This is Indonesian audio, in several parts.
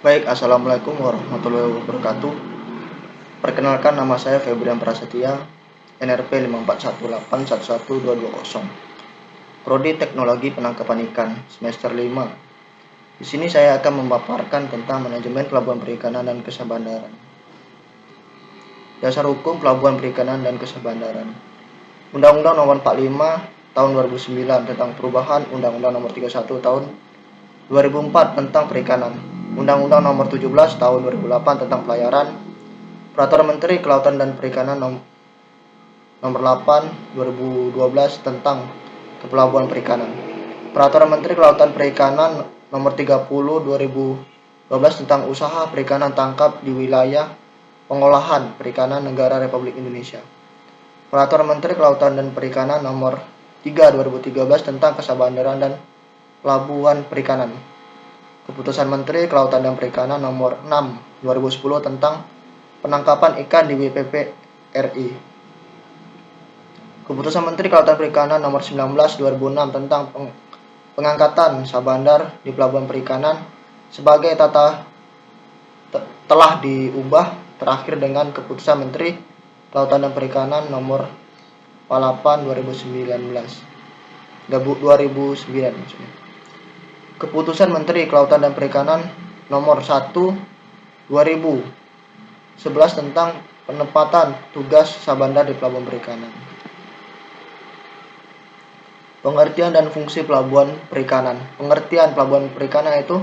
Baik, Assalamualaikum warahmatullahi wabarakatuh. Perkenalkan, nama saya Febrian Prasetya, NRP 541811220. Prodi Teknologi Penangkapan Ikan, semester 5. Di sini saya akan memaparkan tentang manajemen pelabuhan perikanan dan kisah bandaran. Dasar hukum pelabuhan perikanan dan kisah bandaran. Undang-Undang Nomor 45 Tahun 2009 tentang perubahan Undang-Undang Nomor 31 Tahun 2004 tentang perikanan. Undang-Undang Nomor 17 Tahun 2008 tentang pelayaran. Peraturan Menteri Kelautan dan Perikanan Nomor 8 2012 tentang kepelabuhan perikanan. Peraturan Menteri Kelautan Perikanan Nomor 30 2012 tentang usaha perikanan tangkap di wilayah pengolahan perikanan negara Republik Indonesia. Peraturan Menteri Kelautan dan Perikanan Nomor 3 2013 tentang kesabandaran dan pelabuhan perikanan. Keputusan Menteri Kelautan dan Perikanan Nomor 6 2010 tentang penangkapan ikan di WPP RI. Keputusan Menteri Kelautan Perikanan Nomor 19 2006 tentang pengangkatan sabandar di pelabuhan perikanan sebagai telah diubah terakhir dengan Keputusan Menteri Kelautan dan Perikanan Nomor 48 2009 maksudnya. Keputusan Menteri Kelautan dan Perikanan Nomor 1 2011 tentang penempatan tugas sabandar di pelabuhan perikanan. Pengertian dan fungsi pelabuhan perikanan. Pengertian pelabuhan perikanan itu,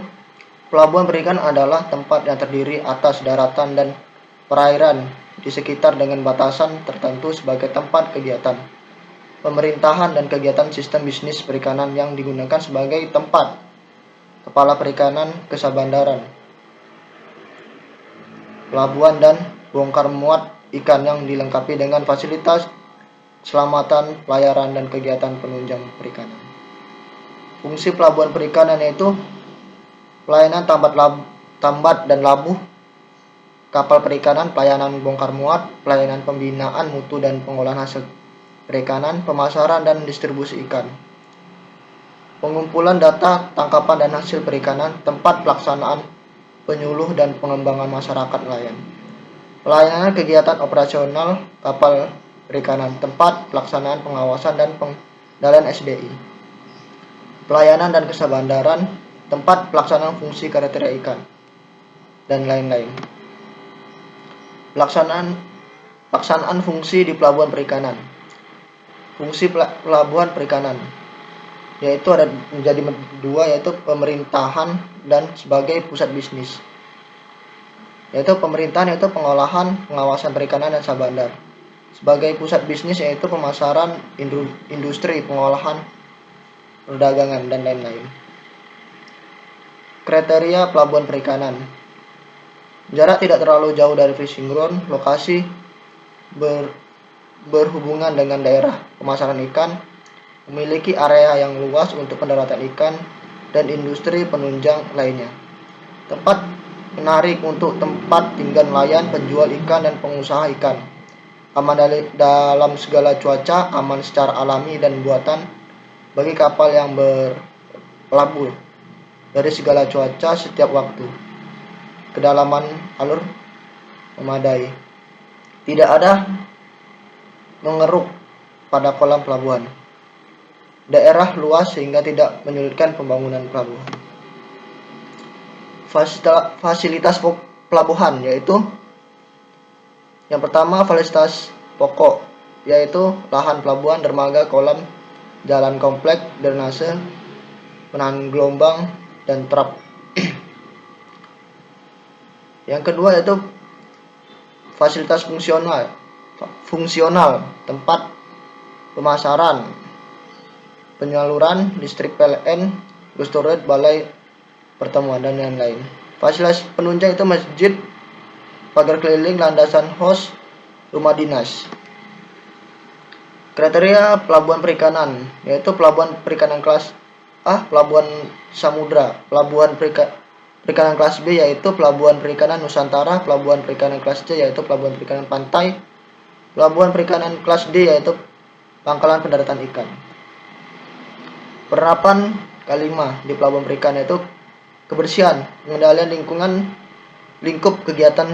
pelabuhan perikanan adalah tempat yang terdiri atas daratan dan perairan di sekitar dengan batasan tertentu sebagai tempat kegiatan pemerintahan dan kegiatan sistem bisnis perikanan yang digunakan sebagai tempat kepala perikanan kesabandaran, pelabuhan dan bongkar muat ikan yang dilengkapi dengan fasilitas keselamatan, pelayaran, dan kegiatan penunjang perikanan. Fungsi pelabuhan perikanan yaitu pelayanan tambat dan labuh kapal perikanan, pelayanan bongkar muat, pelayanan pembinaan mutu dan pengolahan hasil perikanan, pemasaran dan distribusi ikan, pengumpulan data tangkapan dan hasil perikanan, tempat pelaksanaan penyuluh dan pengembangan masyarakat nelayan, pelayanan kegiatan operasional kapal perikanan, tempat pelaksanaan pengawasan dan pengendalian SDI, pelayanan dan kesabandaran, tempat pelaksanaan fungsi kriteria ikan, dan lain-lain. Pelaksanaan fungsi di pelabuhan perikanan. Fungsi pelabuhan perikanan yaitu ada menjadi dua, yaitu pemerintahan dan sebagai pusat bisnis. Yaitu pemerintahan yaitu pengolahan, pengawasan perikanan dan sabandar. Sebagai pusat bisnis yaitu pemasaran, industri, pengolahan, perdagangan dan lain-lain. Kriteria pelabuhan perikanan. Jarak tidak terlalu jauh dari fishing ground, lokasi berhubungan dengan daerah pemasaran ikan, memiliki area yang luas untuk pendaratan ikan dan industri penunjang lainnya. Tempat menarik untuk tempat tinggal nelayan, penjual ikan dan pengusaha ikan. Aman dalam segala cuaca, aman secara alami dan buatan bagi kapal yang berlabuh dari segala cuaca setiap waktu. Kedalaman alur memadai. Tidak ada mengeruk pada kolam pelabuhan. Daerah luas sehingga tidak menyulitkan pembangunan pelabuhan. Fasilitas pelabuhan yaitu yang pertama, fasilitas pokok yaitu lahan pelabuhan, dermaga, kolam, jalan komplek, drainase, penahan gelombang, dan trap. Yang kedua yaitu fasilitas fungsional, tempat pemasaran, penyaluran listrik PLN, storage, balai pertemuan, dan lain-lain. Fasilitas penunjang itu masjid, pagar keliling, landasan hos, rumah dinas. Kriteria pelabuhan perikanan yaitu pelabuhan perikanan kelas A, pelabuhan samudra, pelabuhan perikanan kelas B yaitu pelabuhan perikanan Nusantara, pelabuhan perikanan kelas C yaitu pelabuhan perikanan pantai, pelabuhan perikanan kelas D yaitu pangkalan pendaratan ikan. Penerapan kelima di pelabuhan perikanan yaitu kebersihan, pengendalian lingkungan, lingkup kegiatan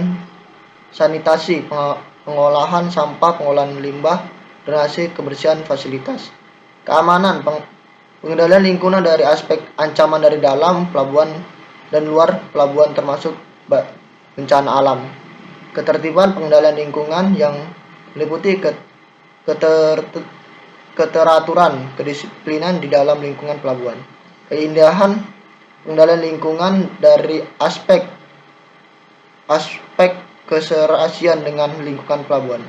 sanitasi, pengolahan sampah, pengolahan limbah, drainase, kebersihan fasilitas. Keamanan, pengendalian lingkungan dari aspek ancaman dari dalam pelabuhan dan luar pelabuhan termasuk bencana alam. Ketertiban, pengendalian lingkungan yang meliputi keteraturan, kedisiplinan di dalam lingkungan pelabuhan. Keindahan, pengendalian lingkungan dari aspek keserasian dengan lingkungan pelabuhan.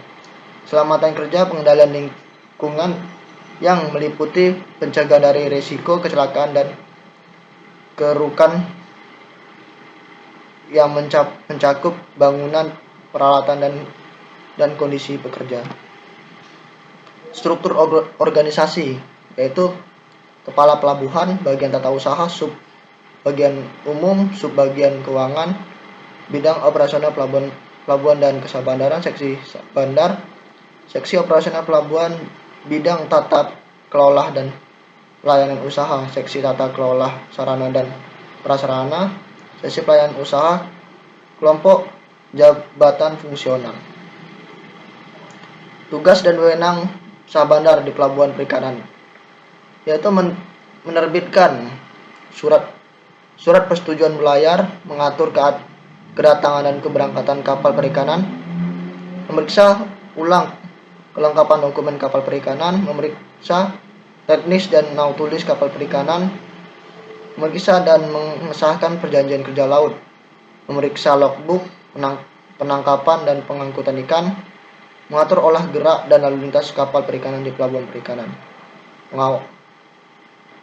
Keselamatan kerja, pengendalian lingkungan yang meliputi pencegahan dari risiko kecelakaan dan kerusakan yang mencakup bangunan, peralatan dan kondisi pekerja. Struktur organisasi, yaitu kepala pelabuhan, bagian tata usaha, sub bagian umum, sub bagian keuangan, bidang operasional pelabuhan dan kesah bandaran, seksi bandar, seksi operasional pelabuhan, bidang tata kelola dan pelayanan usaha, seksi tata kelola sarana dan prasarana, seksi pelayanan usaha, kelompok jabatan fungsional. Tugas dan wewenang sah bandar di pelabuhan perikanan, yaitu menerbitkan surat persetujuan berlayar, mengatur kedatangan dan keberangkatan kapal perikanan, memeriksa ulang kelengkapan dokumen kapal perikanan, memeriksa teknis dan nautulis kapal perikanan, memeriksa dan mengesahkan perjanjian kerja laut, memeriksa logbook penangkapan dan pengangkutan ikan, mengatur olah gerak dan lalu lintas kapal perikanan di pelabuhan perikanan,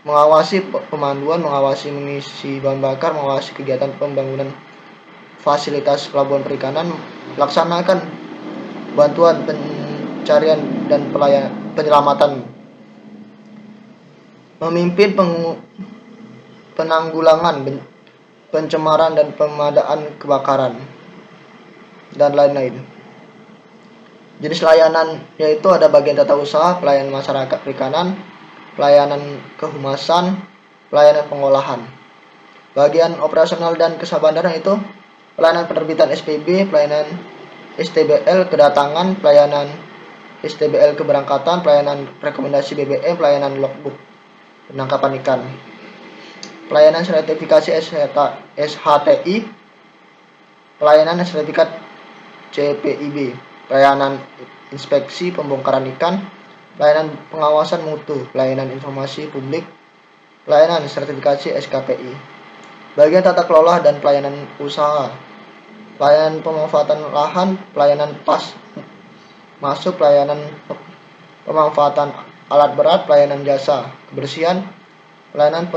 mengawasi pemanduan, mengawasi mengisi bahan bakar, mengawasi kegiatan pembangunan fasilitas pelabuhan perikanan, melaksanakan bantuan pencarian dan penyelamatan, memimpin penanggulangan pencemaran dan pemadaan kebakaran, dan lain-lain. Jenis layanan yaitu ada bagian tata usaha, pelayanan masyarakat perikanan, pelayanan kehumasan, pelayanan pengolahan. Bagian operasional dan kesah bandaran itu pelayanan penerbitan SPB, pelayanan STBL kedatangan, pelayanan STBL keberangkatan, pelayanan rekomendasi BBM, pelayanan logbook penangkapan ikan, pelayanan sertifikasi SHTI, pelayanan sertifikat CPIB, pelayanan inspeksi pembongkaran ikan, pelayanan pengawasan mutu, pelayanan informasi publik, pelayanan sertifikasi SKPI. Bagian tata kelola dan pelayanan usaha, pelayanan pemanfaatan lahan, pelayanan pas masuk, pelayanan pemanfaatan alat berat, pelayanan jasa kebersihan, pelayanan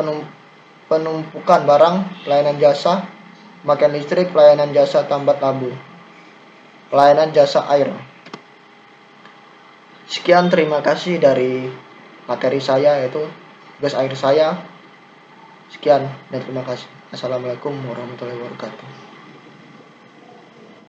penumpukan barang, pelayanan jasa pemakaian listrik, pelayanan jasa tambat labu, pelayanan jasa air. Sekian, terima kasih dari materi saya, yaitu tugas akhir saya. Sekian dan terima kasih. Assalamualaikum warahmatullahi wabarakatuh.